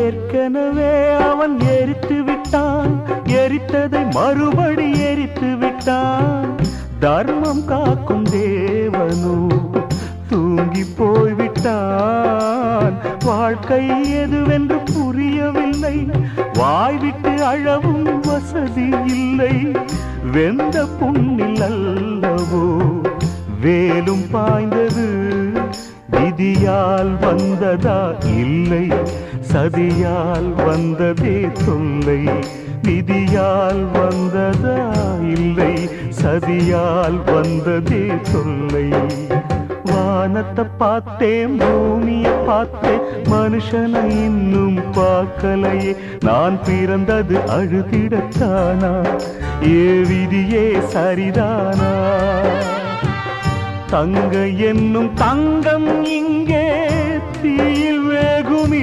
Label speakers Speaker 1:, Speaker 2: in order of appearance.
Speaker 1: ஏற்கனவே அவன் எரித்து விட்டான், எரித்ததை மறுபடி எரித்து விட்டான். தர்மம் காக்கும் தேவனோ தூங்கி போய்விட்டான். வாழ்க்கை எதுவென்று புரியவில்லை, வாய்விட்டு அழவும் வசதி இல்லை. வெந்த புண்ணில் அல்லவோ வேலும் பாய்ந்தது, விதியால் வந்ததா இல்லை, சதியால் வந்ததே தொல்லை. விதியால் வந்ததா இல்லை, சதியால் வந்ததே தொல்லை. வானத்தை பார்த்தேன், பூமியை பார்த்தேன், மனுஷனை இன்னும் பார்க்கலையே. நான் பிறந்தது அழுதிடத்தானா, ஏ விதியே சரிதானா? தங்க என்னும் தங்கம் இங்கே தீயில் வேகும்